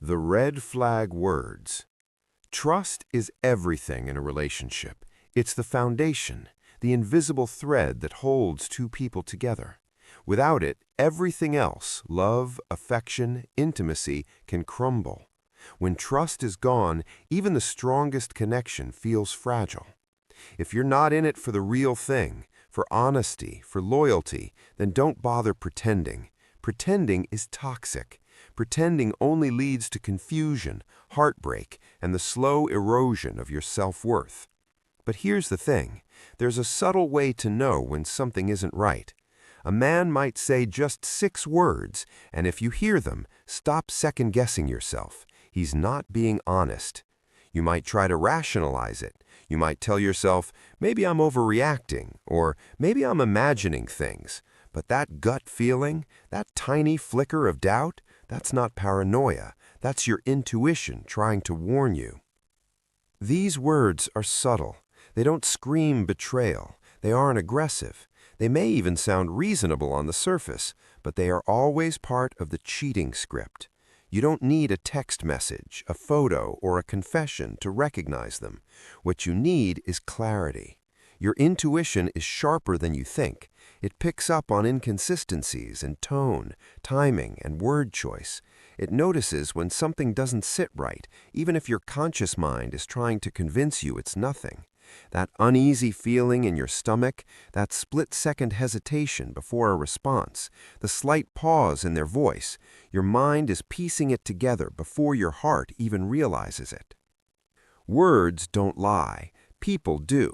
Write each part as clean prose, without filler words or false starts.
The red flag words. Trust is everything in a relationship. It's the foundation, the invisible thread that holds two people together. Without it, everything else, love, affection, intimacy, can crumble. When trust is gone, even the strongest connection feels fragile. If you're not in it for the real thing, for honesty, for loyalty, then don't bother pretending. Pretending is toxic. Pretending only leads to confusion, heartbreak, and the slow erosion of your self-worth. But here's the thing. There's a subtle way to know when something isn't right. A man might say just 6 words, and if you hear them, stop second-guessing yourself. He's not being honest. You might try to rationalize it. You might tell yourself, maybe I'm overreacting, or maybe I'm imagining things. But that gut feeling, that tiny flicker of doubt, that's not paranoia. That's your intuition trying to warn you. These words are subtle. They don't scream betrayal. They aren't aggressive. They may even sound reasonable on the surface, but they are always part of the cheating script. You don't need a text message, a photo, or a confession to recognize them. What you need is clarity. Your intuition is sharper than you think. It picks up on inconsistencies in tone, timing, and word choice. It notices when something doesn't sit right, even if your conscious mind is trying to convince you it's nothing. That uneasy feeling in your stomach, that split-second hesitation before a response, the slight pause in their voice, your mind is piecing it together before your heart even realizes it. Words don't lie. People do.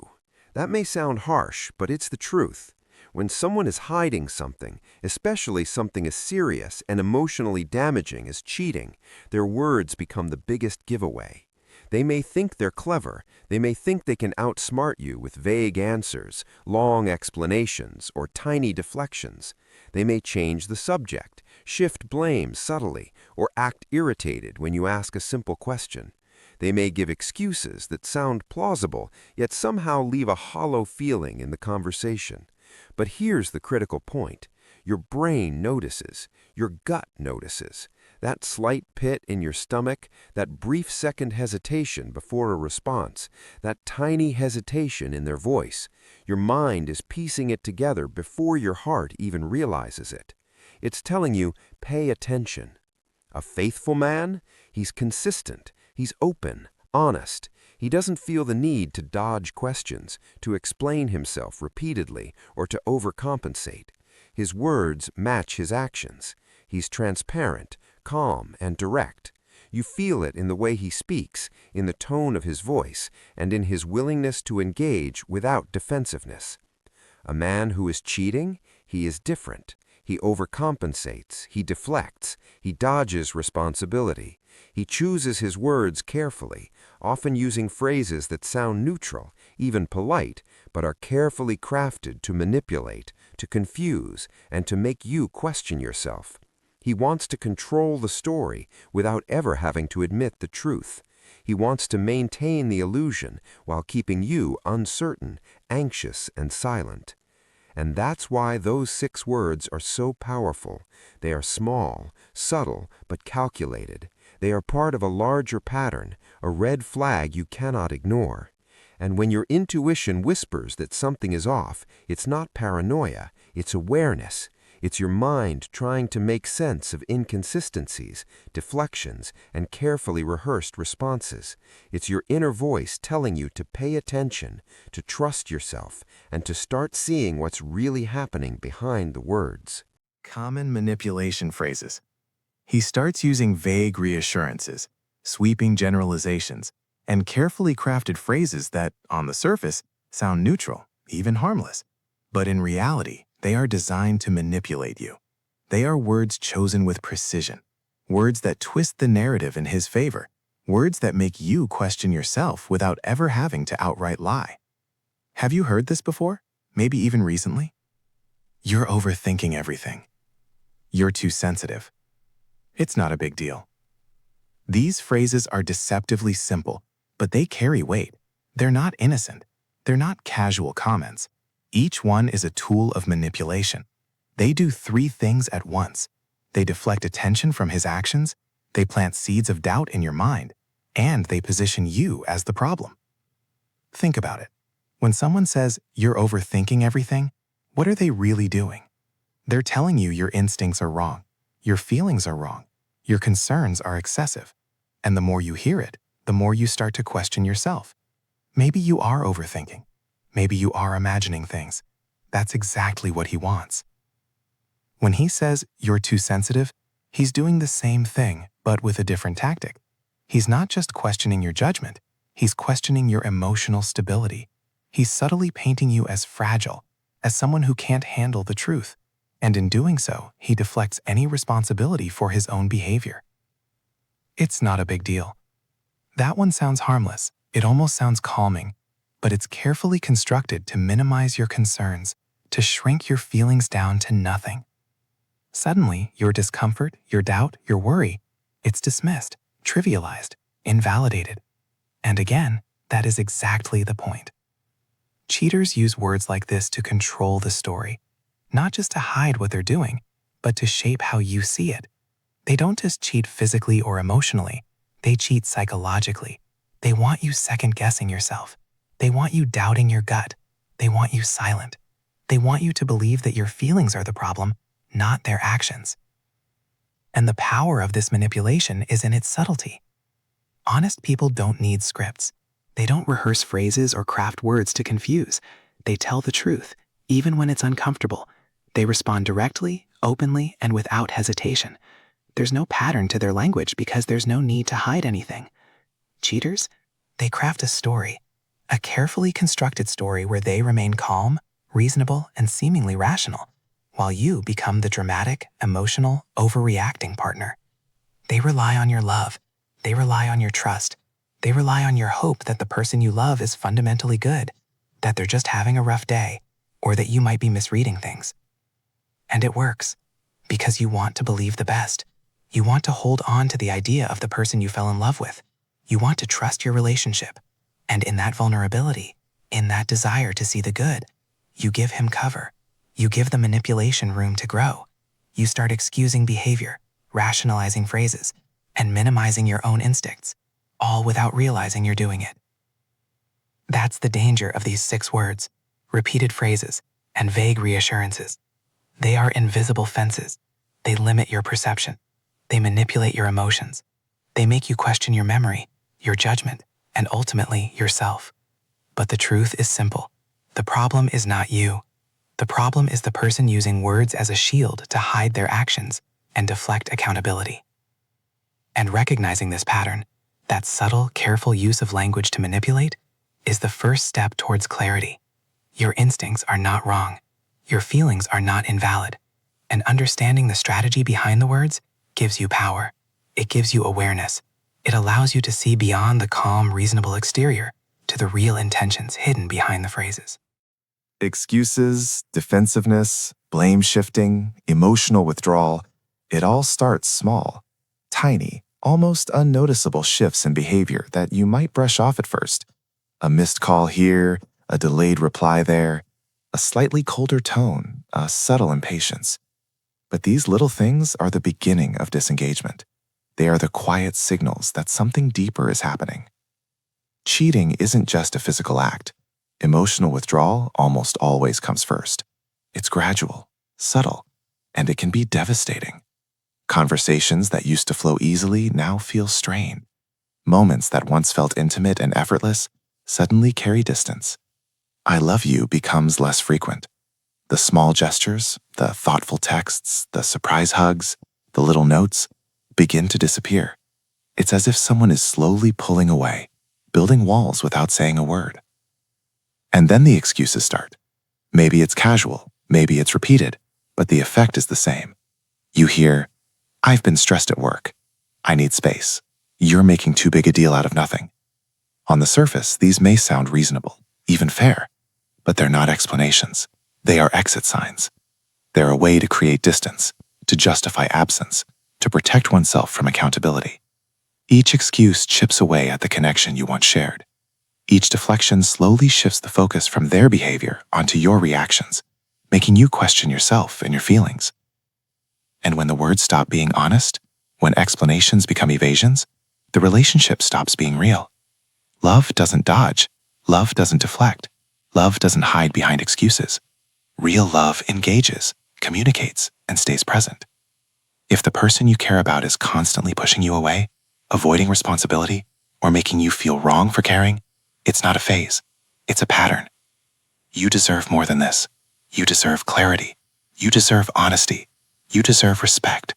That may sound harsh, but it's the truth. When someone is hiding something, especially something as serious and emotionally damaging as cheating, their words become the biggest giveaway. They may think they're clever. They may think they can outsmart you with vague answers, long explanations, or tiny deflections. They may change the subject, shift blame subtly, or act irritated when you ask a simple question. They may give excuses that sound plausible, yet somehow leave a hollow feeling in the conversation. But here's the critical point. Your brain notices. Your gut notices. That slight pit in your stomach, that brief second hesitation before a response, that tiny hesitation in their voice, your mind is piecing it together before your heart even realizes it. It's telling you, pay attention. A faithful man? He's consistent. He's open, honest. He doesn't feel the need to dodge questions, to explain himself repeatedly, or to overcompensate. His words match his actions. He's transparent, calm, and direct. You feel it in the way he speaks, in the tone of his voice, and in his willingness to engage without defensiveness. A man who is cheating, he is different. He overcompensates, he deflects, he dodges responsibility. He chooses his words carefully, often using phrases that sound neutral, even polite, but are carefully crafted to manipulate, to confuse, and to make you question yourself. He wants to control the story without ever having to admit the truth. He wants to maintain the illusion while keeping you uncertain, anxious, and silent. And that's why those 6 words are so powerful. They are small, subtle, but calculated. They are part of a larger pattern, a red flag you cannot ignore. And when your intuition whispers that something is off, it's not paranoia, it's awareness. It's your mind trying to make sense of inconsistencies, deflections, and carefully rehearsed responses. It's your inner voice telling you to pay attention, to trust yourself, and to start seeing what's really happening behind the words. Common manipulation phrases. He starts using vague reassurances, sweeping generalizations, and carefully crafted phrases that, on the surface, sound neutral, even harmless. But in reality, they are designed to manipulate you. They are words chosen with precision, words that twist the narrative in his favor, words that make you question yourself without ever having to outright lie. Have you heard this before? Maybe even recently? You're overthinking everything. You're too sensitive. It's not a big deal. These phrases are deceptively simple, but they carry weight. They're not innocent. They're not casual comments. Each one is a tool of manipulation. They do 3 things at once. They deflect attention from his actions, They plant seeds of doubt in your mind, and they position you as the problem. Think about it. When someone says you're overthinking everything, what are they really doing? They're telling you your instincts are wrong, your feelings are wrong, your concerns are excessive. And the more you hear it, the more you start to question yourself. Maybe you are overthinking. Maybe you are imagining things. That's exactly what he wants. When he says you're too sensitive, he's doing the same thing, but with a different tactic. He's not just questioning your judgment, he's questioning your emotional stability. He's subtly painting you as fragile, as someone who can't handle the truth. And in doing so, he deflects any responsibility for his own behavior. It's not a big deal. That one sounds harmless. It almost sounds calming, but it's carefully constructed to minimize your concerns, to shrink your feelings down to nothing. Suddenly, your discomfort, your doubt, your worry, it's dismissed, trivialized, invalidated. And again, that is exactly the point. Cheaters use words like this to control the story, not just to hide what they're doing, but to shape how you see it. They don't just cheat physically or emotionally, they cheat psychologically. They want you second-guessing yourself. They want you doubting your gut. They want you silent. They want you to believe that your feelings are the problem, not their actions. And the power of this manipulation is in its subtlety. Honest people don't need scripts. They don't rehearse phrases or craft words to confuse. They tell the truth, even when it's uncomfortable. They respond directly, openly, and without hesitation. There's no pattern to their language because there's no need to hide anything. Cheaters, they craft a story, a carefully constructed story where they remain calm, reasonable, and seemingly rational, while you become the dramatic, emotional, overreacting partner. They rely on your love. They rely on your trust. They rely on your hope that the person you love is fundamentally good, that they're just having a rough day, or that you might be misreading things. And it works, because you want to believe the best. You want to hold on to the idea of the person you fell in love with. You want to trust your relationship. And in that vulnerability, in that desire to see the good, you give him cover. You give the manipulation room to grow. You start excusing behavior, rationalizing phrases, and minimizing your own instincts, all without realizing you're doing it. That's the danger of these 6 words, repeated phrases, and vague reassurances. They are invisible fences. They limit your perception. They manipulate your emotions. They make you question your memory, your judgment, and ultimately yourself. But the truth is simple. The problem is not you. The problem is the person using words as a shield to hide their actions and deflect accountability. And recognizing this pattern, that subtle, careful use of language to manipulate, is the first step towards clarity. Your instincts are not wrong. Your feelings are not invalid. And understanding the strategy behind the words gives you power. It gives you awareness. It allows you to see beyond the calm, reasonable exterior to the real intentions hidden behind the phrases. Excuses, defensiveness, blame shifting, emotional withdrawal, it all starts small, tiny, almost unnoticeable shifts in behavior that you might brush off at first. A missed call here, a delayed reply there, a slightly colder tone, a subtle impatience. But these little things are the beginning of disengagement. They are the quiet signals that something deeper is happening. Cheating isn't just a physical act. Emotional withdrawal almost always comes first. It's gradual, subtle, and it can be devastating. Conversations that used to flow easily now feel strained. Moments that once felt intimate and effortless suddenly carry distance. I love you becomes less frequent. The small gestures, the thoughtful texts, the surprise hugs, the little notes begin to disappear. It's as if someone is slowly pulling away, building walls without saying a word. And then the excuses start. Maybe it's casual, maybe it's repeated, but the effect is the same. You hear, "I've been stressed at work. I need space. You're making too big a deal out of nothing." On the surface, these may sound reasonable, even fair, but they're not explanations. They are exit signs. They're a way to create distance, to justify absence, to protect oneself from accountability. Each excuse chips away at the connection you once shared. Each deflection slowly shifts the focus from their behavior onto your reactions, making you question yourself and your feelings. And when the words stop being honest, When explanations become evasions, the relationship stops being real. Love doesn't dodge. Love doesn't deflect. Love doesn't hide behind excuses. Real love engages, communicates, and stays present. If the person you care about is constantly pushing you away, avoiding responsibility, or making you feel wrong for caring, it's not a phase. It's a pattern. You deserve more than this. You deserve clarity. You deserve honesty. You deserve respect.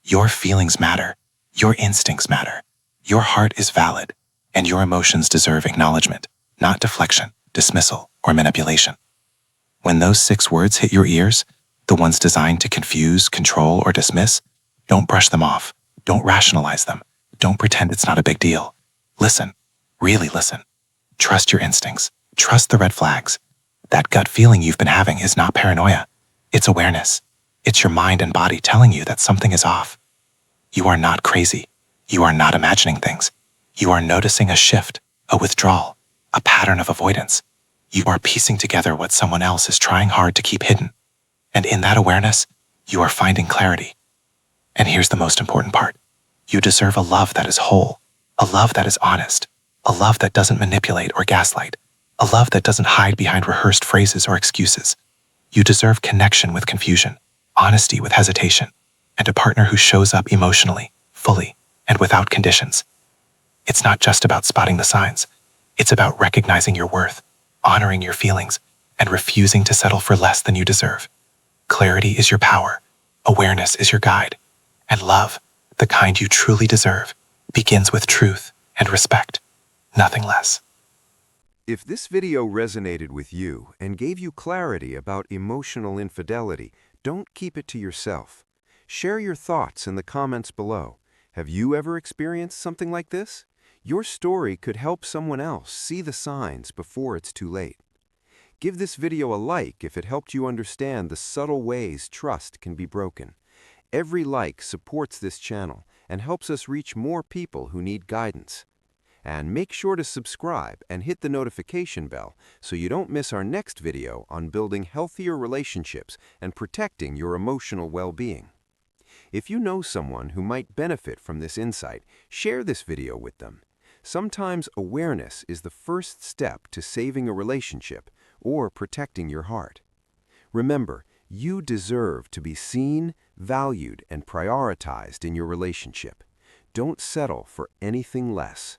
Your feelings matter. Your instincts matter. Your heart is valid, and your emotions deserve acknowledgement, not deflection, dismissal, or manipulation. When those 6 words hit your ears, the ones designed to confuse, control, or dismiss, don't brush them off. Don't rationalize them. Don't pretend it's not a big deal. Listen. Really listen. Trust your instincts. Trust the red flags. That gut feeling you've been having is not paranoia. It's awareness. It's your mind and body telling you that something is off. You are not crazy. You are not imagining things. You are noticing a shift, a withdrawal, a pattern of avoidance. You are piecing together what someone else is trying hard to keep hidden. And in that awareness, you are finding clarity. And here's the most important part. You deserve a love that is whole, a love that is honest, a love that doesn't manipulate or gaslight, a love that doesn't hide behind rehearsed phrases or excuses. You deserve connection with confusion, honesty with hesitation, and a partner who shows up emotionally, fully, and without conditions. It's not just about spotting the signs. It's about recognizing your worth, honoring your feelings, and refusing to settle for less than you deserve. Clarity is your power. Awareness is your guide. And love, the kind you truly deserve, begins with truth and respect, nothing less. If this video resonated with you and gave you clarity about emotional infidelity, don't keep it to yourself. Share your thoughts in the comments below. Have you ever experienced something like this? Your story could help someone else see the signs before it's too late. Give this video a like if it helped you understand the subtle ways trust can be broken. Every like supports this channel and helps us reach more people who need guidance. And make sure to subscribe and hit the notification bell so you don't miss our next video on building healthier relationships and protecting your emotional well-being. If you know someone who might benefit from this insight, share this video with them. Sometimes awareness is the first step to saving a relationship or protecting your heart. Remember, you deserve to be seen, valued, and prioritized in your relationship. Don't settle for anything less.